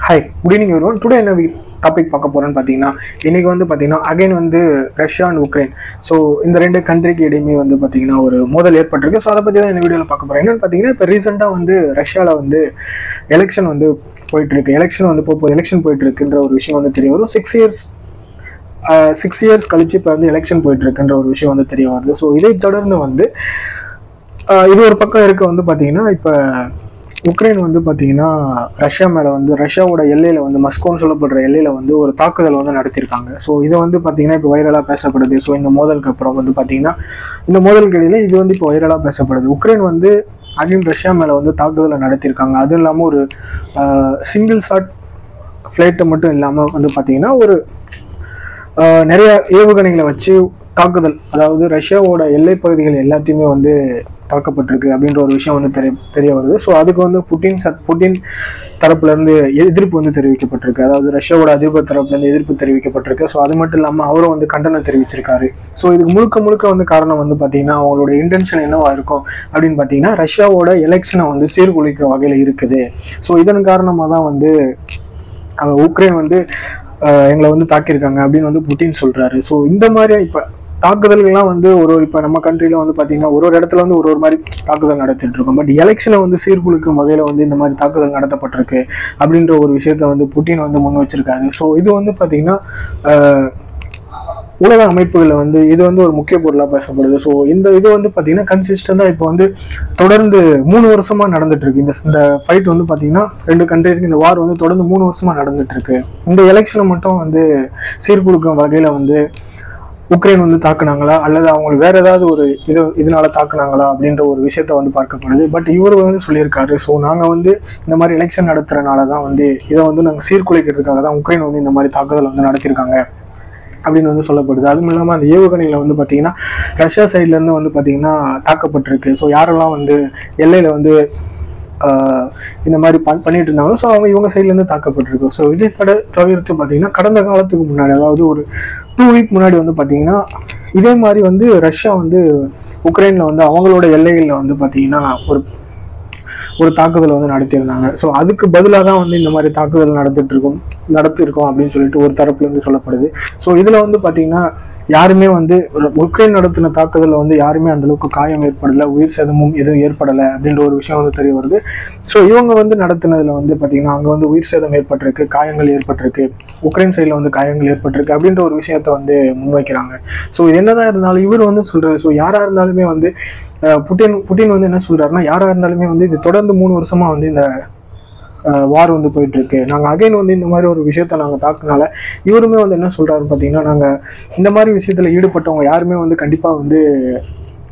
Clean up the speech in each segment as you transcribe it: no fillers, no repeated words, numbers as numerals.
Hi, good evening everyone. Today என்ன topic பார்க்க போறேன்னு பார்த்தீங்கன்னா இன்னைக்கு வந்து பார்த்தீங்கன்னா அகைன் வந்து ரஷ்யா அண்ட் உக்ரைன். ஸோ இந்த ரெண்டு கண்ட்ரிக்கு இடையுமே வந்து பார்த்தீங்கன்னா ஒரு மோதல் ஏற்பட்டிருக்கு. ஸோ அதை பற்றி தான் இந்த வீடியோவில் பார்க்க போகிறேன். என்னன்னு பார்த்தீங்கன்னா இப்போ ரீசெண்டாக வந்து ரஷ்யாவில் வந்து எலெக்ஷன் வந்து போயிட்டு இருக்கு. எலெக்ஷன் போயிட்டு இருக்குன்ற ஒரு விஷயம் வந்து தெரிய வரும். 6 இயர்ஸ் கழிச்சு இப்போ வந்து எலெக்ஷன் போயிட்டு இருக்குன்ற ஒரு விஷயம் வந்து தெரிய வருது. ஸோ இதை தொடர்ந்து வந்து இது ஒரு பக்கம் இருக்க வந்து பார்த்தீங்கன்னா இப்போ உக்ரைன் வந்து பார்த்தீங்கன்னா ரஷ்யா மேலே வந்து ரஷ்யாவோட எல்லையில் வந்து மஸ்கோன்னு சொல்லப்படுற எல்லையில் வந்து ஒரு தாக்குதல் வந்து நடத்தியிருக்காங்க. ஸோ இதை வந்து பார்த்தீங்கன்னா இப்போ வைரலாக பேசப்படுது. ஸோ இந்த மோதலுக்கு அப்புறம் வந்து பார்த்தீங்கன்னா இந்த மோதலுக்கு இடையில இது வந்து இப்போ வைரலாக பேசப்படுது. உக்ரைன் வந்து அகைன் ரஷ்யா மேலே வந்து தாக்குதலை நடத்தியிருக்காங்க. அதுவும் இல்லாமல் ஒரு சிங்கிள் ஷாட் ஃப்ளைட்டை மட்டும் இல்லாமல் வந்து பார்த்தீங்கன்னா ஒரு நிறைய ஏவுகணைகளை வச்சு தாக்குதல், அதாவது ரஷ்யாவோட எல்லை பகுதிகள் எல்லாத்தையுமே வந்து தாக்கப்பட்டிருக்கு அப்படின்ற ஒரு விஷயம் வந்து தெரிய வருது. ஸோ அதுக்கு வந்து புட்டின் தரப்புலேருந்து எதிர்ப்பு வந்து தெரிவிக்கப்பட்டிருக்கு. அதாவது ரஷ்யாவோட அதிபர் தரப்புலேருந்து எதிர்ப்பு தெரிவிக்கப்பட்டிருக்கு. ஸோ அது மட்டும் இல்லாமல் அவரும் வந்து கண்டனம் தெரிவிச்சிருக்காரு. ஸோ இதுக்கு முழுக்க வந்து காரணம் வந்து பார்த்தீங்கன்னா அவங்களோட இன்டென்ஷன் என்னவா இருக்கும் அப்படின்னு பார்த்தீங்கன்னா ரஷ்யாவோட எலெக்ஷனை வந்து சீர்குலைக்க வகையில் இருக்குது. ஸோ இதன் காரணமாக தான் வந்து உக்ரைன் வந்து எங்களை வந்து தாக்கியிருக்காங்க அப்படின்னு வந்து புட்டின் சொல்றாரு. ஸோ இந்த மாதிரி இப்போ தாக்குதல்கள்லாம் வந்து இப்போ நம்ம கண்ட்ரியில் வந்து பார்த்தீங்கன்னா ஒரு இடத்துல வந்து ஒரு மாதிரி தாக்குதல் நடத்திட்டு இருக்கோம். பட் எலெக்ஷனை வந்து சீர்குலைக்கும் வகையில் வந்து இந்த மாதிரி தாக்குதல் நடத்தப்பட்டிருக்கு அப்படின்ற ஒரு விஷயத்த வந்து புட்டின் வந்து முன் வச்சிருக்காரு. ஸோ இது வந்து பார்த்தீங்கன்னா உலக அமைப்புகளில் வந்து இது வந்து ஒரு முக்கிய பொருளாக பேசப்படுது. ஸோ இது வந்து பார்த்தீங்கன்னா கன்சிஸ்டண்டாக இப்போ வந்து தொடர்ந்து 3 வருஷமா நடந்துட்டு இருக்கு. இந்த ஃபைட் வந்து பார்த்தீங்கன்னா ரெண்டு கண்ட்ரிக்கு இந்த வார் வந்து தொடர்ந்து 3 வருஷமா நடந்துட்டு இருக்கு. இந்த எலெக்ஷனை மட்டும் வந்து சீர்குலைக்கும் வகையில் வந்து உக்ரைன் வந்து தாக்குனாங்களா அல்லது அவங்களுக்கு வேற ஏதாவது ஒரு இதனால தாக்குனாங்களா அப்படின்ற ஒரு விஷயத்த வந்து பார்க்கப்படுது. பட் இவர் வந்து சொல்லியிருக்காரு, ஸோ நாங்கள் வந்து இந்த மாதிரி எலெக்ஷன் நடத்துறதுனால தான் வந்து இதை வந்து நாங்கள் சீர்குலைக்கிறதுக்காக தான் உக்ரைன் வந்து இந்த மாதிரி தாக்குதல் வந்து நடத்தியிருக்காங்க அப்படின்னு வந்து சொல்லப்படுது. அதுவும் இல்லாமல் அந்த ஏவுகணையில் வந்து பார்த்தீங்கன்னா ரஷ்யா சைட்லேருந்து வந்து பார்த்தீங்கன்னா தாக்கப்பட்டிருக்கு. ஸோ யாரெல்லாம் வந்து எல்லையில் வந்து இந்த மாதிரி பண்ணிட்டு இருந்தாங்களோ ஸோ இவங்க சைட்லேருந்து தாக்கப்பட்டிருக்கு. ஸோ இதை தவிர்த்து பார்த்தீங்கன்னா கடந்த காலத்துக்கு முன்னாடி, அதாவது ஒரு 2 வீக் முன்னாடி வந்து பார்த்தீங்கன்னா இதே மாதிரி வந்து ரஷ்யா வந்து உக்ரைனில் வந்து அவங்களோட எல்லைகளில் வந்து பார்த்தீங்கன்னா ஒரு தாக்குதல் வந்து நடத்தியிருந்தாங்க. ஸோ அதுக்கு பதிலாக தான் வந்து இந்த மாதிரி தாக்குதல் நடத்திருக்கோம் அப்படின்னு சொல்லிட்டு ஒரு தரப்புல இருந்து சொல்லப்படுது. ஸோ இதில் வந்து பார்த்தீங்கன்னா யாருமே வந்து உக்ரைன் நடத்தின தாக்குதலில் வந்து யாருமே அந்தளவுக்கு காயம் ஏற்படலை, உயிர் சேதமும் எதுவும் ஏற்படலை அப்படின்ற ஒரு விஷயம் வந்து தெரிய வருது. ஸோ இவங்க வந்து நடத்தினதில் வந்து பார்த்தீங்கன்னா அங்கே வந்து உயிர் சேதம் ஏற்பட்டிருக்கு, காயங்கள் ஏற்பட்டிருக்கு, உக்ரைன் சைடில் வந்து காயங்கள் ஏற்பட்டிருக்கு அப்படின்ற ஒரு விஷயத்த வந்து முன்வைக்கிறாங்க. ஸோ இது என்னதான் இருந்தாலும் இவர் வந்து சொல்றது, ஸோ யாராக இருந்தாலுமே வந்து புட்டின் வந்து என்ன சொல்றாருன்னா யாராக இருந்தாலுமே வந்து இது தொடர்ந்து 3 வருஷமா வந்து இந்த வார் வந்து போயிட்டு இருக்கு. நாங்கள் அகைன் வந்து இந்த மாதிரி ஒரு விஷயத்த நாங்கள் தாக்குனால இவருமே வந்து என்ன சொல்றாரு பார்த்தீங்கன்னா நாங்கள் இந்த மாதிரி விஷயத்துல ஈடுபட்டவங்க யாருமே வந்து கண்டிப்பாக வந்து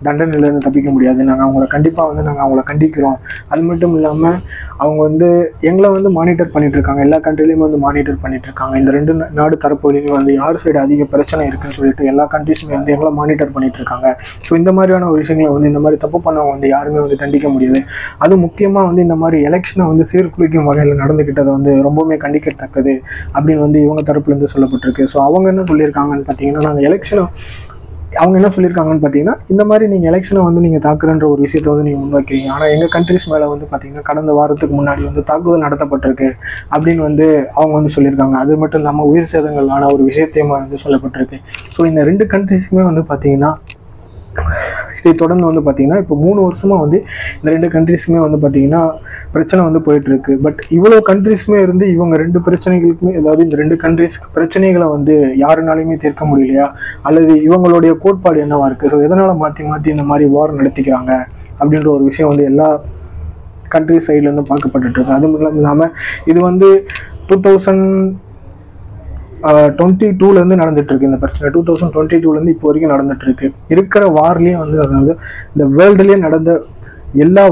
தண்டனையிலேருந்து தப்பிக்க முடியாது. நாங்கள் அவங்கள கண்டிக்கிறோம். அது மட்டும் இல்லாமல் அவங்க வந்து எங்களை வந்து மானிட்டர் பண்ணிட்டு இருக்காங்க. எல்லா கண்ட்ரிலையுமே வந்து மானிட்டர் பண்ணிட்டு இருக்காங்க. இந்த ரெண்டு நாடு தரப்புலையும் வந்து யார் சைடு அதிக பிரச்சனை இருக்குன்னு சொல்லிட்டு எல்லா கண்ட்ரிஸுமே வந்து எங்களை மானிட்டர் பண்ணிட்டு இருக்காங்க. ஸோ இந்த மாதிரியான ஒரு விஷயங்களை வந்து இந்த மாதிரி தப்பு பண்ணவங்க வந்து யாருமே வந்து தண்டிக்க முடியாது. அது முக்கியமாக வந்து இந்த மாதிரி எலெக்ஷனை வந்து சீர்குலைக்கும் வகையில் நடந்துக்கிட்டதை வந்து ரொம்பவுமே கண்டிக்கத்தக்கது அப்படின்னு வந்து இவங்க தரப்புலேருந்து சொல்லப்பட்டிருக்கு. ஸோ அவங்க என்ன சொல்லியிருக்காங்கன்னு பார்த்தீங்கன்னா அவங்க என்ன சொல்லியிருக்காங்கன்னு பார்த்தீங்கன்னா இந்த மாதிரி நீங்கள் எலெக்ஷனை வந்து நீங்கள் தாக்குறன்ற ஒரு விஷயத்தை வந்து நீங்கள் முன்வைக்கிறீங்க. ஆனால் எங்கள் கண்ட்ரிஸ் மேலே வந்து பார்த்தீங்கன்னா கடந்த வாரத்துக்கு முன்னாடி வந்து தாக்குதல் நடத்தப்பட்டிருக்கு அப்படின்னு வந்து அவங்க வந்து சொல்லியிருக்காங்க. அது மட்டும் இல்லாமல் உயிர் சேதங்களான ஒரு விஷயத்தையும் வந்து சொல்லப்பட்டிருக்கு. ஸோ இந்த ரெண்டு கண்ட்ரிஸுமே வந்து பார்த்தீங்கன்னா இதை தொடர்ந்து வந்து பார்த்தீங்கன்னா இப்போ 3 வருஷமா வந்து இந்த ரெண்டு கண்ட்ரிஸுமே வந்து பார்த்தீங்கன்னா பிரச்சனை வந்து போயிட்டு இருக்கு. பட் இவ்வளோ கண்ட்ரிஸுமே இருந்து இவங்க ரெண்டு பிரச்சனைகளுக்குமே, அதாவது இந்த ரெண்டு கண்ட்ரிஸ்க்கு பிரச்சனைகளை வந்து யாருனாலையுமே தீர்க்க முடியலையா அல்லது இவங்களுடைய கோட்பாடு என்னவா இருக்கு, ஸோ எதனால மாற்றி இந்த மாதிரி வார் நடத்திக்கிறாங்க அப்படின்ற ஒரு விஷயம் வந்து எல்லா கண்ட்ரிஸ் சைட்லேருந்து பார்க்கப்பட்டு இருக்கு. அதுவும் இல்லாமல் இது வந்து 2022 நடந்துட்டு இருக்கு. இந்த பிரச்சனை 2022 இப்போ வரைக்கும் நடந்துட்டு இருக்கு. இருக்கிற வார்லயே வந்து, அதாவது இந்த வேர்ல்டுலயே நடந்த எல்லா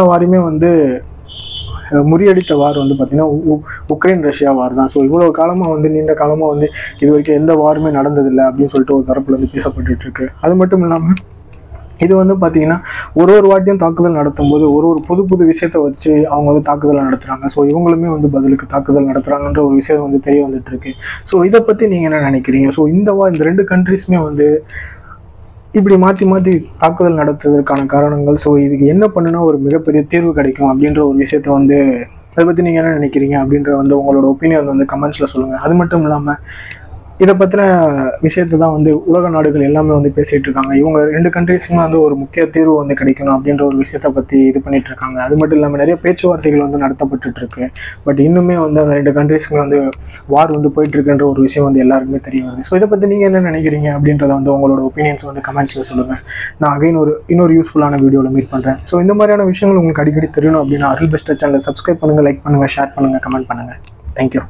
வாரையுமே வந்து முறியடித்த வார் வந்து பார்த்தீங்கன்னா உக்ரைன் ரஷ்யா வார் தான். ஸோ இவ்வளோ காலமாக வந்து நீண்ட காலமாக வந்து இது வரைக்கும் எந்த வாருமே நடந்ததில்லை அப்படின்னு சொல்லிட்டு ஒரு தரப்புல வந்து பேசப்பட்டு இருக்கு. அது மட்டும் இல்லாமல் இது வந்து பார்த்தீங்கன்னா ஒரு வாட்டியும் தாக்குதல் நடத்தும் போது ஒரு புது விஷயத்தை வச்சு அவங்க வந்து தாக்குதல் நடத்துகிறாங்க. ஸோ இவங்களுமே வந்து பதிலுக்கு தாக்குதல் நடத்துகிறாங்கன்ற ஒரு விஷயம் வந்து தெரிய வந்துட்டு இருக்கு. ஸோ இதை பற்றி நீங்கள் என்ன நினைக்கிறீங்க? ஸோ இந்த ரெண்டு கண்ட்ரிஸுமே வந்து இப்படி மாற்றி தாக்குதல் நடத்துவதற்கான காரணங்கள், ஸோ இதுக்கு என்ன பண்ணுனா ஒரு மிகப்பெரிய தீர்வு கிடைக்கும் அப்படின்ற ஒரு விஷயத்த வந்து அதை பற்றி நீங்கள் என்ன நினைக்கிறீங்க அப்படின்ற வந்து உங்களோட ஒப்பீனியன் வந்து கமெண்ட்ஸில் சொல்லுங்கள். அது மட்டும் இல்லாமல் இதை பற்றின விஷயத்தை தான் வந்து உலக நாடுகள் எல்லாமே வந்து பேசிகிட்டு இருக்காங்க. இவங்க 2 கண்ட்ரீஸுமே வந்து ஒரு முக்கிய தீர்வு வந்து கிடைக்கணும் அப்படின்ற ஒரு விஷயத்தை பற்றி இது பண்ணிட்டு இருக்காங்க. அது மட்டும் இல்லாமல் நிறைய பேச்சுவார்த்தைகள் வந்து நடத்தப்பட்டு இருக்கு. பட் இன்னுமே வந்து அந்த 2 கண்ட்ரீஸுமே வந்து வார் வந்து போயிட்டு இருக்குன்ற ஒரு விஷயம் வந்து எல்லாருக்குமே தெரிய வருது. ஸோ இதை பற்றி நீங்கள் என்ன நினைக்கிறீங்க அப்படின்றத வந்து உங்களோட ஒப்பீனியன்ஸ் வந்து கமெண்ட்ஸில் சொல்லுங்கள். நான் அகைன் இன்னொரு யூஸ்ஃபுல்லான வீடியோவில் மீட் பண்ணுறேன். ஸோ இந்த மாதிரியான விஷயங்கள் உங்களுக்கு அடிக்கடி தெரியணும் அப்படின்னா அருள் பெஸ்ட் சேனலை சப்ஸ்கிரைப் பண்ணுங்கள், லைக் பண்ணுங்கள், ஷேர் பண்ணுங்கள், கமெண்ட் பண்ணுங்கள். தேங்க்யூ.